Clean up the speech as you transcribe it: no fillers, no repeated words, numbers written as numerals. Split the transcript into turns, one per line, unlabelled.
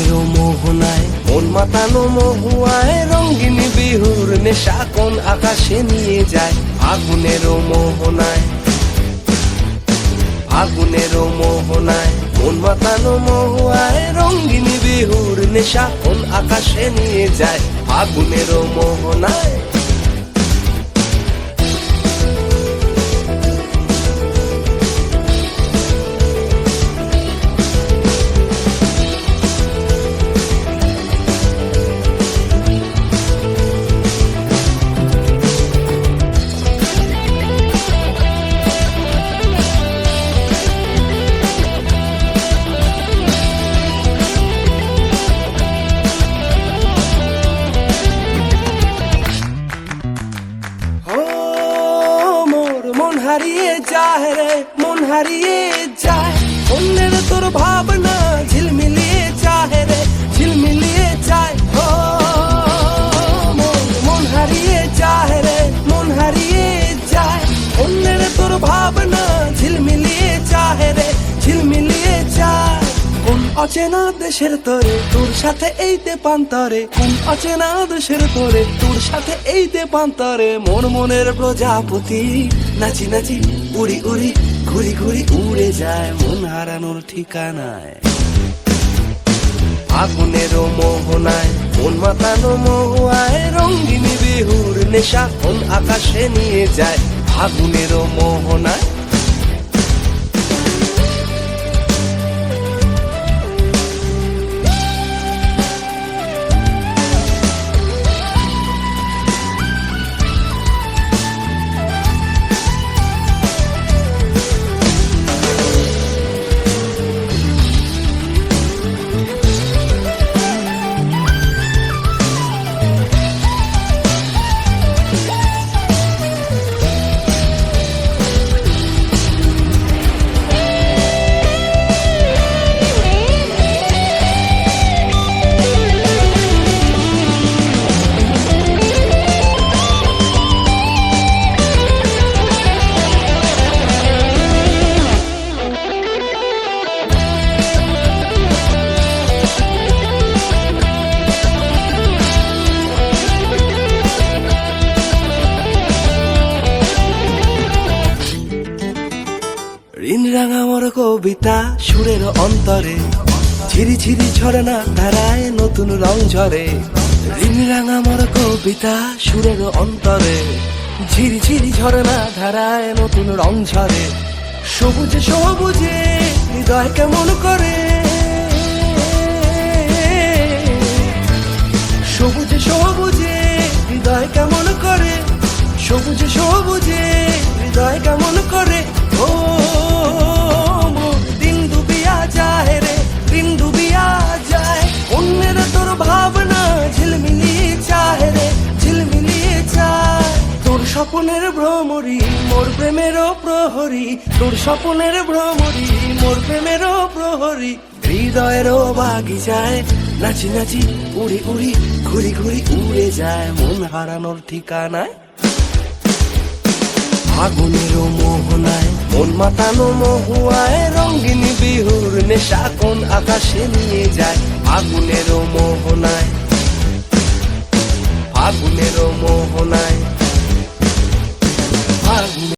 ফাগুনেরও মোহনায় মন মাতানো মহুয়ায় রঙিন বিহুর নেশা কোন আকাশে নিয়ে যায়। ফাগুনেরও মোহনায় ফাগুনেরও মোহনায় মন মাতানো মহুয়ায় রঙিন বিহুর নেশা কোন আকাশে নিয়ে যায়। ফাগুনেরও মোহনায় হারিয়ে যায় রে মন হারিয়ে যায়। অন্যের তোর ভাবনা ঝিলমিলিয়ে যায় রে ঝিলমিলিয়ে যায়। ও মন হারিয়ে যায় রে মন হারিয়ে যায়। অন্যের তোর ভাবনা ঝিলমিলিয়ে যায় রে ঝিলমিলিয়ে যায়। কোন অচেনা দেশের তোরে তোর সাথে এই দেপান্তরে কোন অচেনা দেশের তোরে তোর সাথে এই দেপান্তরে মোর মনের প্রজাপতি নাচি নাচি উড়ি উড়ি ঘুরি ঘুরি উড়ে যায় মন হারানোর ঠিকানায়। ফাগুনেরও মোহনায় মন মাতানো মহুয়ায় রঙিন বিহুর নেশা কোন আকাশে নিয়ে যায়। ফাগুনেরও মোহনায় ঋণ রাঙা মোর কবিতা সুরের অন্তরে ঝিরি ঝিরি ঝরে না ধারায় নতুন রং ঝরে। ঋণ রাঙা মোর কবিতা সুরের অন্তরে ঝিরি ঝিরি ঝরে না ধারায় নতুন রং ঝরে। সবুজে সবুজে হৃদয় কেমন করে সবুজে সবুজে হৃদয় কেমন করে সবুজে সবুজে হৃদয় কেমন করে। ও দিন ডুবিয়া যায় রে দিন ডুবিয়া যায়। অন্যের তোর ভাবনা ঝিলমিলিয়ে যায় রে ঝিলমিলিয়ে যায়। তোর স্বপ্নের ভ্রমরি মোর প্রেমেরও প্রহরী তোর স্বপ্নের ভ্রমরি মোর প্রেমেরও প্রহরী। হৃদয়েরও বাগিচায় নাচি নাচি উড়ি উড়ি ঘুরি ঘুরি উড়ে যায় মন হারানোর ঠিকানায়। ফাগুনেরও মোহনায় মন মাতানো মহুয়ায় রঙিন বিহুর নেশা কোন আকাশে নিয়ে যায়। ফাগুনেরও মোহনায় ফাগুনেরও মোহনায় ফাগুনে